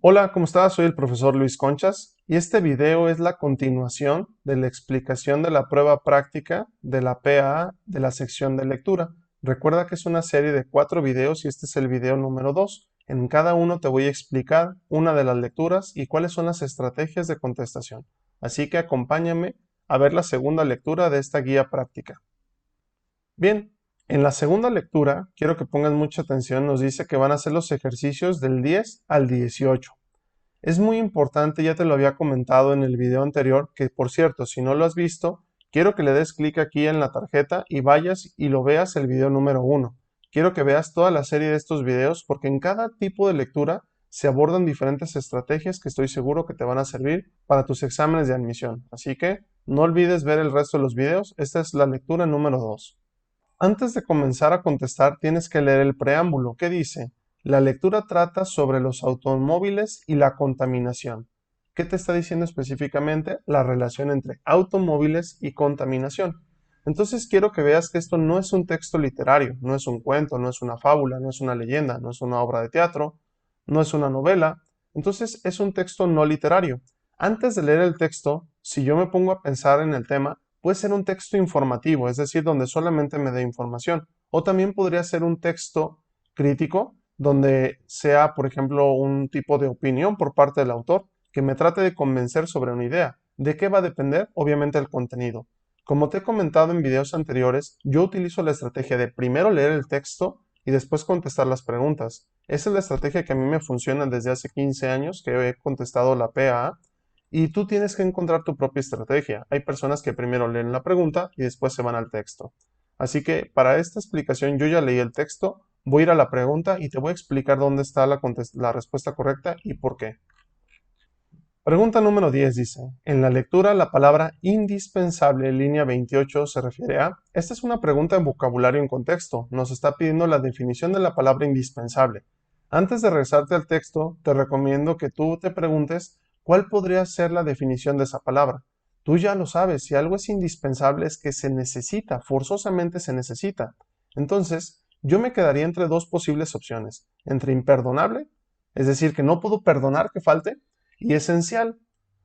Hola, ¿cómo estás? Soy el profesor Luis Conchas y este video es la continuación de la explicación de la prueba práctica de la PAA de la sección de lectura. Recuerda que es una serie de 4 videos y este es el video número 2. En cada uno te voy a explicar una de las lecturas y cuáles son las estrategias de contestación. Así que acompáñame a ver la segunda lectura de esta guía práctica. Bien, en la segunda lectura, quiero que pongas mucha atención, nos dice que van a ser los ejercicios del 10 al 18. Es muy importante, ya te lo había comentado en el video anterior, que por cierto, si no lo has visto, quiero que le des clic aquí en la tarjeta y vayas y lo veas el video número 1. Quiero que veas toda la serie de estos videos porque en cada tipo de lectura se abordan diferentes estrategias que estoy seguro que te van a servir para tus exámenes de admisión. Así que no olvides ver el resto de los videos, esta es la lectura número 2. Antes de comenzar a contestar, tienes que leer el preámbulo, que dice: la lectura trata sobre los automóviles y la contaminación. ¿Qué te está diciendo específicamente? La relación entre automóviles y contaminación. Entonces quiero que veas que esto no es un texto literario, no es un cuento, no es una fábula, no es una leyenda, no es una obra de teatro, no es una novela. Entonces es un texto no literario. Antes de leer el texto, si yo me pongo a pensar en el tema, puede ser un texto informativo, es decir, donde solamente me dé información. O también podría ser un texto crítico, donde sea, por ejemplo, un tipo de opinión por parte del autor que me trate de convencer sobre una idea. ¿De qué va a depender? Obviamente el contenido. Como te he comentado en videos anteriores, yo utilizo la estrategia de primero leer el texto y después contestar las preguntas. Esa es la estrategia que a mí me funciona desde hace 15 años que he contestado la PAA y tú tienes que encontrar tu propia estrategia. Hay personas que primero leen la pregunta y después se van al texto. Así que para esta explicación yo ya leí el texto, voy a ir a la pregunta y te voy a explicar dónde está la respuesta correcta y por qué. Pregunta número 10 dice: en la lectura la palabra indispensable, línea 28, se refiere a... Esta es una pregunta en vocabulario en contexto. Nos está pidiendo la definición de la palabra indispensable. Antes de regresarte al texto, te recomiendo que tú te preguntes cuál podría ser la definición de esa palabra. Tú ya lo sabes, si algo es indispensable es que se necesita, forzosamente se necesita. Entonces, yo me quedaría entre dos posibles opciones, entre imperdonable, es decir, que no puedo perdonar que falte, y esencial.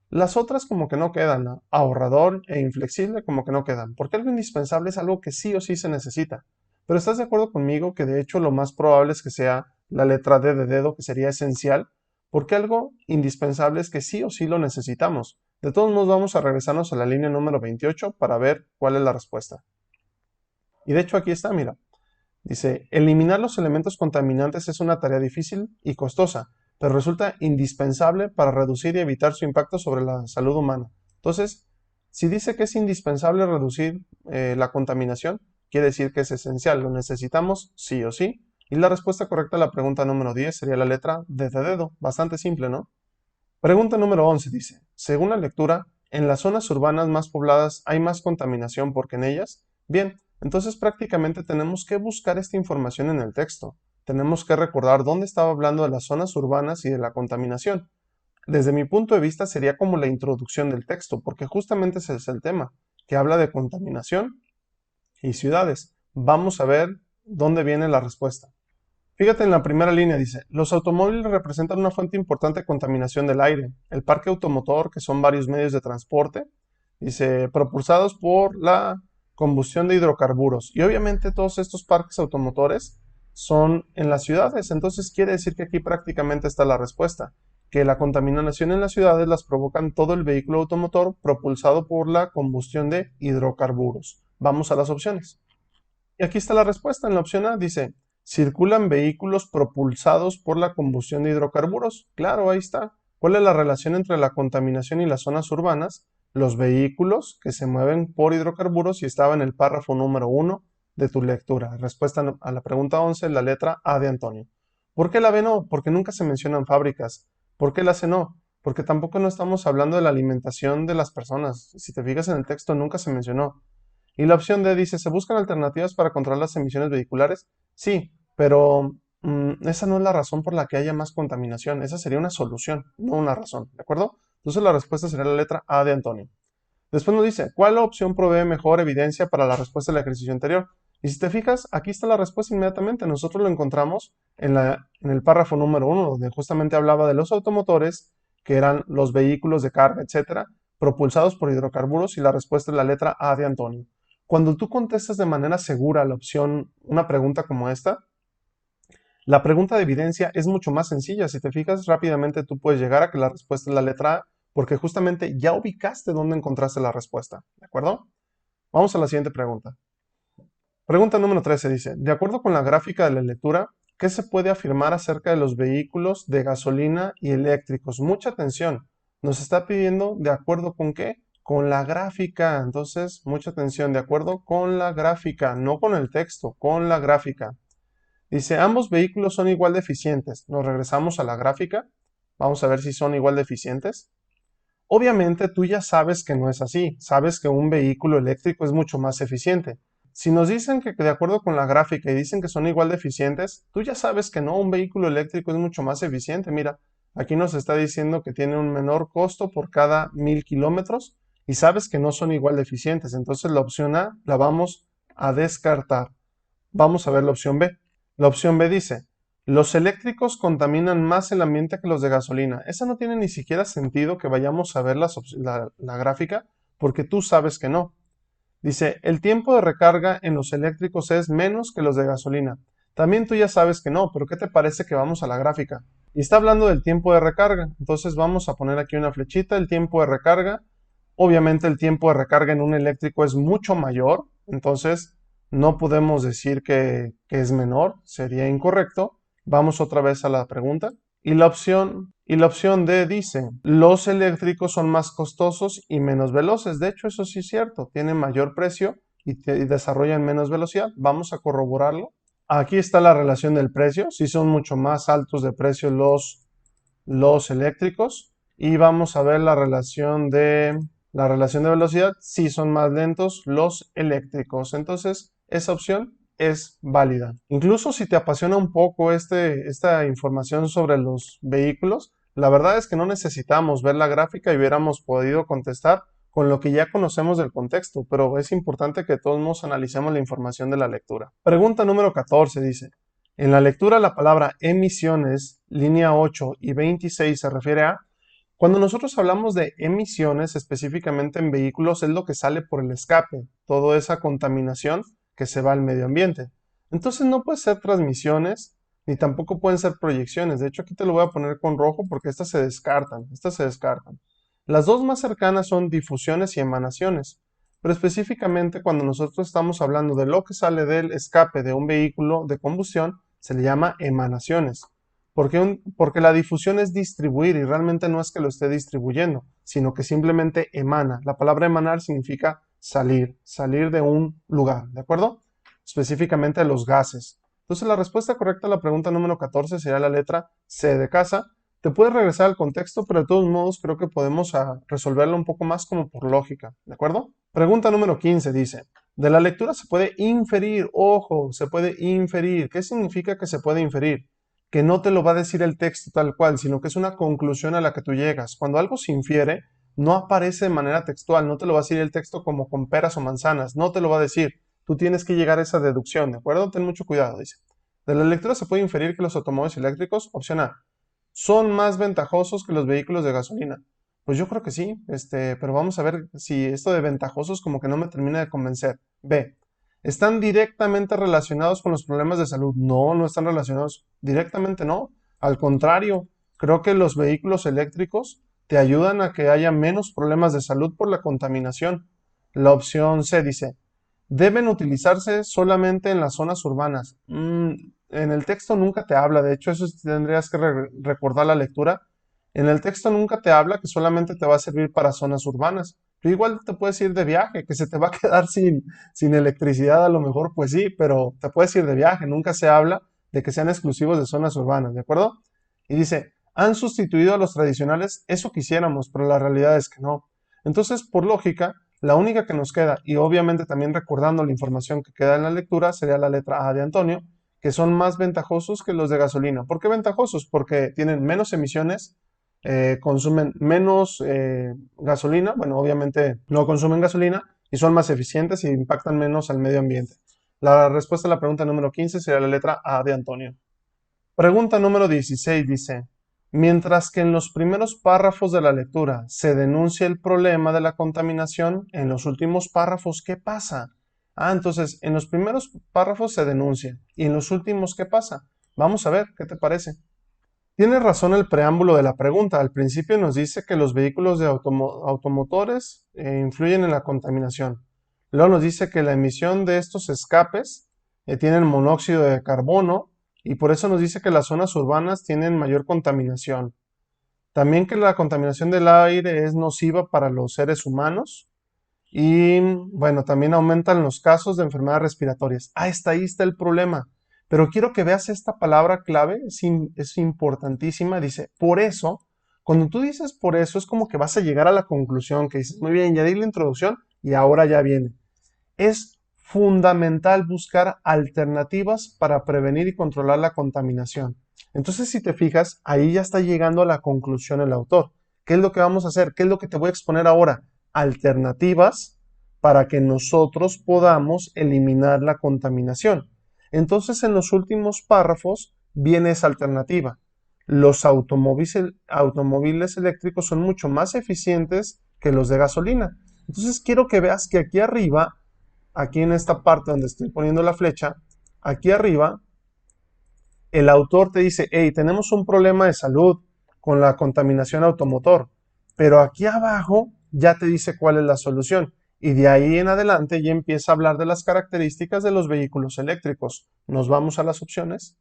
Las otras como que no quedan, ¿no? Ahorrador e inflexible como que no quedan, porque algo indispensable es algo que sí o sí se necesita. Pero ¿estás de acuerdo conmigo que de hecho lo más probable es que sea la letra D de dedo, que sería esencial? Porque algo indispensable es que sí o sí lo necesitamos. De todos modos vamos a regresarnos a la línea número 28 para ver cuál es la respuesta. Y de hecho aquí está, mira. Dice: eliminar los elementos contaminantes es una tarea difícil y costosa, pero resulta indispensable para reducir y evitar su impacto sobre la salud humana. Entonces, si dice que es indispensable reducir la contaminación, quiere decir que es esencial, lo necesitamos sí o sí. Y la respuesta correcta a la pregunta número 10 sería la letra D de dedo, bastante simple, ¿no? Pregunta número 11 dice: según la lectura, ¿en las zonas urbanas más pobladas hay más contaminación porque en ellas? Bien, entonces prácticamente tenemos que buscar esta información en el texto. Tenemos que recordar dónde estaba hablando de las zonas urbanas y de la contaminación. Desde mi punto de vista sería como la introducción del texto, porque justamente ese es el tema, que habla de contaminación y ciudades. Vamos a ver dónde viene la respuesta. Fíjate en la primera línea, dice: los automóviles representan una fuente importante de contaminación del aire. El parque automotor, que son varios medios de transporte, dice, propulsados por la combustión de hidrocarburos. Y obviamente todos estos parques automotores son en las ciudades. Entonces quiere decir que aquí prácticamente está la respuesta, que la contaminación en las ciudades las provocan todo el vehículo automotor propulsado por la combustión de hidrocarburos. Vamos a las opciones. Y aquí está la respuesta. En la opción A dice: circulan vehículos propulsados por la combustión de hidrocarburos. Claro, ahí está. ¿Cuál es la relación entre la contaminación y las zonas urbanas? Los vehículos que se mueven por hidrocarburos, y estaba en el párrafo número 1 de tu lectura. Respuesta a la pregunta 11, la letra A de Antonio. ¿Por qué la B no? Porque nunca se mencionan fábricas. ¿Por qué la C no? Porque tampoco no estamos hablando de la alimentación de las personas. Si te fijas en el texto, nunca se mencionó. Y la opción D dice: ¿se buscan alternativas para controlar las emisiones vehiculares? Sí, pero esa no es la razón por la que haya más contaminación. Esa sería una solución, no una razón, ¿de acuerdo? Entonces la respuesta sería la letra A de Antonio. Después nos dice: ¿cuál opción provee mejor evidencia para la respuesta del ejercicio anterior? Y si te fijas, aquí está la respuesta inmediatamente. Nosotros lo encontramos en el párrafo número 1, donde justamente hablaba de los automotores, que eran los vehículos de carga, etcétera, propulsados por hidrocarburos, y la respuesta es la letra A de Antonio. Cuando tú contestas de manera segura la opción, una pregunta como esta, la pregunta de evidencia es mucho más sencilla. Si te fijas, rápidamente tú puedes llegar a que la respuesta es la letra A, porque justamente ya ubicaste dónde encontraste la respuesta. ¿De acuerdo? Vamos a la siguiente pregunta. Pregunta número 13 dice, de acuerdo con la gráfica de la lectura, ¿qué se puede afirmar acerca de los vehículos de gasolina y eléctricos? Mucha atención. Nos está pidiendo de acuerdo con qué? Con la gráfica. Entonces, mucha atención. De acuerdo con la gráfica, no con el texto, con la gráfica. Dice, ambos vehículos son igual de eficientes. Nos regresamos a la gráfica. Vamos a ver si son igual de eficientes. Obviamente tú ya sabes que no es así. Sabes que un vehículo eléctrico es mucho más eficiente. Si nos dicen que de acuerdo con la gráfica y dicen que son igual de eficientes, tú ya sabes que no, un vehículo eléctrico es mucho más eficiente. Mira, aquí nos está diciendo que tiene un menor costo por cada 1000 kilómetros y sabes que no son igual de eficientes. Entonces la opción A la vamos a descartar. Vamos a ver la opción B. La opción B dice, los eléctricos contaminan más el ambiente que los de gasolina. Esa no tiene ni siquiera sentido que vayamos a ver la gráfica porque tú sabes que no. Dice, el tiempo de recarga en los eléctricos es menos que los de gasolina. También tú ya sabes que no, pero ¿qué te parece que vamos a la gráfica? Y está hablando del tiempo de recarga. Entonces vamos a poner aquí una flechita, el tiempo de recarga. Obviamente el tiempo de recarga en un eléctrico es mucho mayor, entonces no podemos decir que es menor, sería incorrecto. Vamos otra vez a la pregunta. Y la opción D dice, los eléctricos son más costosos y menos veloces. De hecho, eso sí es cierto, tienen mayor precio y desarrollan menos velocidad. Vamos a corroborarlo. Aquí está la relación del precio. Sí son mucho más altos de precio los eléctricos. Y vamos a ver la relación de velocidad. Sí son más lentos los eléctricos. Entonces, esa opción es válida. Incluso si te apasiona un poco esta información sobre los vehículos, la verdad es que no necesitamos ver la gráfica y hubiéramos podido contestar con lo que ya conocemos del contexto, pero es importante que todos nos analicemos la información de la lectura. Pregunta número 14 dice, en la lectura la palabra emisiones, línea 8 y 26 se refiere a cuando nosotros hablamos de emisiones, específicamente en vehículos, es lo que sale por el escape, toda esa contaminación que se va al medio ambiente. Entonces no puede ser transmisiones, ni tampoco pueden ser proyecciones. De hecho, aquí te lo voy a poner con rojo porque estas se descartan. Las dos más cercanas son difusiones y emanaciones. Pero específicamente cuando nosotros estamos hablando de lo que sale del escape de un vehículo de combustión, se le llama emanaciones. Porque la difusión es distribuir y realmente no es que lo esté distribuyendo, sino que simplemente emana. La palabra emanar significa salir de un lugar, ¿de acuerdo? Específicamente los gases. Entonces la respuesta correcta a la pregunta número 14 sería la letra C de casa. Te puedes regresar al contexto, pero de todos modos creo que podemos resolverlo un poco más como por lógica, ¿de acuerdo? Pregunta número 15 dice, de la lectura se puede inferir, ojo, se puede inferir. ¿Qué significa que se puede inferir? Que no te lo va a decir el texto tal cual, sino que es una conclusión a la que tú llegas. Cuando algo se infiere, no aparece de manera textual, no te lo va a decir el texto como con peras o manzanas, no te lo va a decir. Tú tienes que llegar a esa deducción, ¿de acuerdo? Ten mucho cuidado, dice. De la lectura se puede inferir que los automóviles eléctricos, opción A, son más ventajosos que los vehículos de gasolina. Pues yo creo que sí, pero vamos a ver si esto de ventajosos como que no me termina de convencer. B, ¿están directamente relacionados con los problemas de salud? No, no están relacionados directamente, no. Al contrario, creo que los vehículos eléctricos te ayudan a que haya menos problemas de salud por la contaminación. La opción C dice, deben utilizarse solamente en las zonas urbanas. En el texto nunca te habla, de hecho eso tendrías que recordar la lectura. En el texto nunca te habla que solamente te va a servir para zonas urbanas. Tú igual te puedes ir de viaje, que se te va a quedar sin electricidad a lo mejor, pues sí, pero te puedes ir de viaje. Nunca se habla de que sean exclusivos de zonas urbanas, ¿de acuerdo? Y dice, han sustituido a los tradicionales, eso quisiéramos, pero la realidad es que no. Entonces, por lógica, la única que nos queda, y obviamente también recordando la información que queda en la lectura, sería la letra A de Antonio, que son más ventajosos que los de gasolina. ¿Por qué ventajosos? Porque tienen menos emisiones, consumen menos gasolina, bueno, obviamente no consumen gasolina y son más eficientes y impactan menos al medio ambiente. La respuesta a la pregunta número 15 sería la letra A de Antonio. Pregunta número 16 dice, mientras que en los primeros párrafos de la lectura se denuncia el problema de la contaminación, en los últimos párrafos, ¿qué pasa? Entonces, en los primeros párrafos se denuncia, y en los últimos, ¿qué pasa? Vamos a ver, ¿qué te parece? Tiene razón el preámbulo de la pregunta. Al principio nos dice que los vehículos de automotores influyen en la contaminación. Luego nos dice que la emisión de estos escapes tienen monóxido de carbono y por eso nos dice que las zonas urbanas tienen mayor contaminación. También que la contaminación del aire es nociva para los seres humanos y bueno, también aumentan los casos de enfermedades respiratorias. Ahí está el problema. Pero quiero que veas esta palabra clave, es importantísima. Dice, por eso, cuando tú dices por eso, es como que vas a llegar a la conclusión, que dices, muy bien, ya di la introducción y ahora ya viene. Es fundamental buscar alternativas para prevenir y controlar la contaminación. Entonces, si te fijas, ahí ya está llegando a la conclusión el autor. ¿Qué es lo que vamos a hacer? ¿Qué es lo que te voy a exponer ahora? Alternativas para que nosotros podamos eliminar la contaminación. Entonces, en los últimos párrafos viene esa alternativa. Los automóviles eléctricos son mucho más eficientes que los de gasolina. Entonces, quiero que veas que aquí arriba, aquí en esta parte donde estoy poniendo la flecha, aquí arriba, el autor te dice, hey, tenemos un problema de salud con la contaminación automotor, pero aquí abajo ya te dice cuál es la solución. Y de ahí en adelante ya empieza a hablar de las características de los vehículos eléctricos. Nos vamos a las opciones.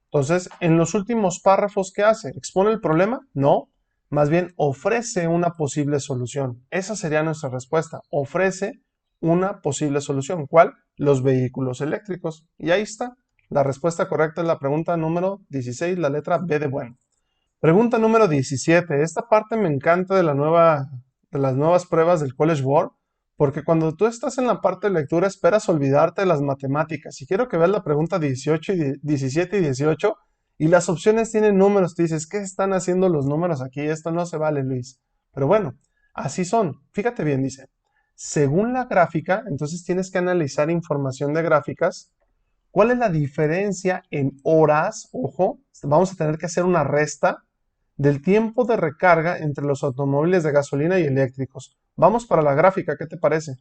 Entonces, en los últimos párrafos, ¿qué hace? ¿Expone el problema? No, más bien ofrece una posible solución. Esa sería nuestra respuesta. Ofrece una posible solución. ¿Cuál? Los vehículos eléctricos. Y ahí está. La respuesta correcta es la pregunta número 16, la letra B de bueno. Pregunta número 17. Esta parte me encanta de las nuevas pruebas del College Board, porque cuando tú estás en la parte de lectura esperas olvidarte de las matemáticas. Y quiero que veas la pregunta 18 17 y 18, y las opciones tienen números. Te dices, ¿qué están haciendo los números aquí? Esto no se vale, Luis. Pero bueno, así son. Fíjate bien, dice. Según la gráfica, entonces tienes que analizar información de gráficas. ¿Cuál es la diferencia en horas? Ojo, vamos a tener que hacer una resta del tiempo de recarga entre los automóviles de gasolina y eléctricos. Vamos para la gráfica, ¿qué te parece?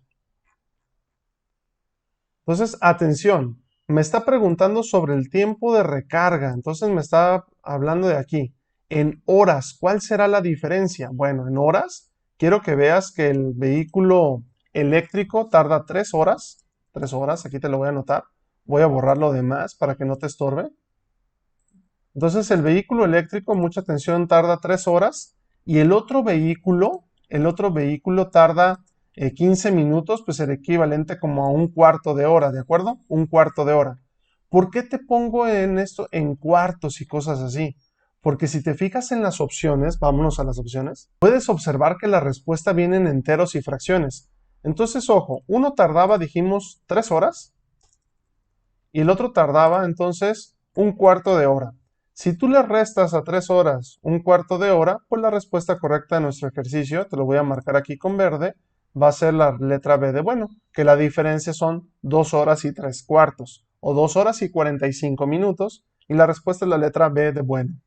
Entonces, atención, me está preguntando sobre el tiempo de recarga, entonces me está hablando de aquí. En horas, ¿cuál será la diferencia? Bueno, en horas, quiero que veas que el vehículo eléctrico tarda 3 horas, aquí te lo voy a anotar, voy a borrar lo demás para que no te estorbe. Entonces el vehículo eléctrico, mucha atención, tarda 3 horas y el otro vehículo tarda 15 minutos, pues el equivalente como a un cuarto de hora, ¿de acuerdo? Un cuarto de hora. ¿Por qué te pongo en esto en cuartos y cosas así? Porque si te fijas en las opciones, vámonos a las opciones, puedes observar que la respuesta viene en enteros y fracciones. Entonces, ojo, uno tardaba, dijimos, 3 horas y el otro tardaba entonces un cuarto de hora. Si tú le restas a 3 horas un cuarto de hora, pues la respuesta correcta de nuestro ejercicio, te lo voy a marcar aquí con verde, va a ser la letra B de bueno, que la diferencia son 2 horas y 3 cuartos, o 2 horas y 45 minutos, y la respuesta es la letra B de bueno.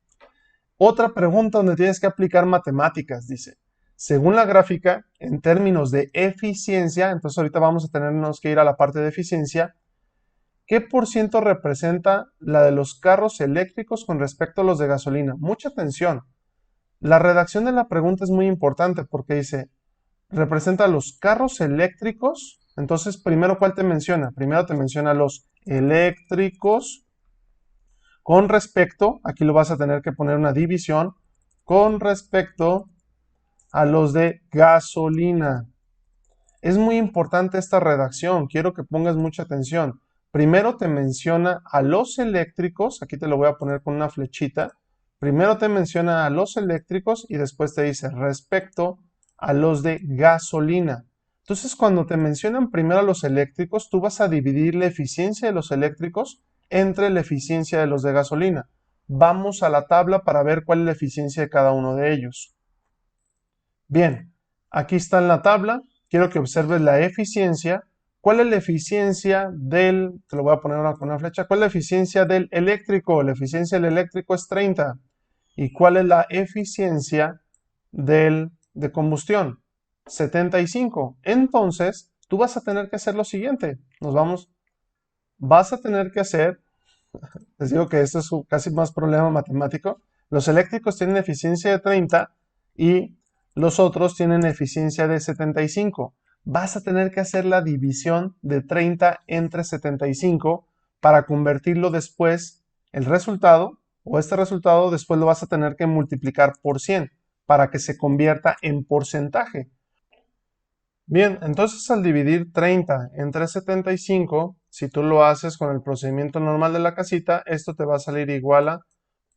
Otra pregunta donde tienes que aplicar matemáticas, dice, según la gráfica, en términos de eficiencia, entonces ahorita vamos a tenernos que ir a la parte de eficiencia. ¿Qué por ciento representa la de los carros eléctricos con respecto a los de gasolina? Mucha atención. La redacción de la pregunta es muy importante porque dice, representa los carros eléctricos. Entonces, primero, ¿cuál te menciona? Primero te menciona los eléctricos con respecto, aquí lo vas a tener que poner una división, con respecto a los de gasolina. Es muy importante esta redacción, quiero que pongas mucha atención. Primero te menciona a los eléctricos, aquí te lo voy a poner con una flechita. Primero te menciona a los eléctricos y después te dice respecto a los de gasolina. Entonces, cuando te mencionan primero a los eléctricos, tú vas a dividir la eficiencia de los eléctricos entre la eficiencia de los de gasolina. Vamos a la tabla para ver cuál es la eficiencia de cada uno de ellos. Bien, aquí está en la tabla. Quiero que observes la eficiencia ¿Cuál es la eficiencia te lo voy a poner ahora con una flecha, cuál es la eficiencia del eléctrico? La eficiencia del eléctrico es 30. ¿Y cuál es la eficiencia de combustión? 75. Entonces, tú vas a tener que hacer lo siguiente. Vas a tener que hacer, les digo que esto es casi más problema matemático. Los eléctricos tienen eficiencia de 30 y los otros tienen eficiencia de 75. Vas a tener que hacer la división de 30 entre 75 para convertirlo después, el resultado, o este resultado, después lo vas a tener que multiplicar por 100 para que se convierta en porcentaje. Bien, entonces al dividir 30 entre 75, si tú lo haces con el procedimiento normal de la casita, esto te va a salir igual a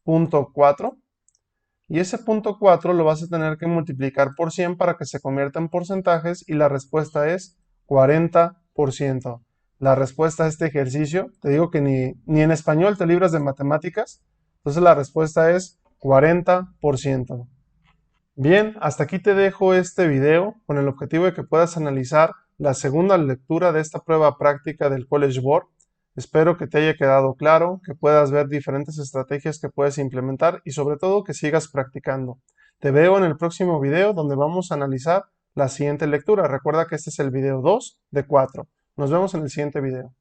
0.4. Y ese 0.4 lo vas a tener que multiplicar por 100 para que se convierta en porcentajes y la respuesta es 40%. La respuesta a este ejercicio, te digo que ni en español te libras de matemáticas, entonces la respuesta es 40%. Bien, hasta aquí te dejo este video con el objetivo de que puedas analizar la segunda lectura de esta prueba práctica del College Board. Espero que te haya quedado claro, que puedas ver diferentes estrategias que puedes implementar y sobre todo que sigas practicando. Te veo en el próximo video donde vamos a analizar la siguiente lectura. Recuerda que este es el video 2 de 4. Nos vemos en el siguiente video.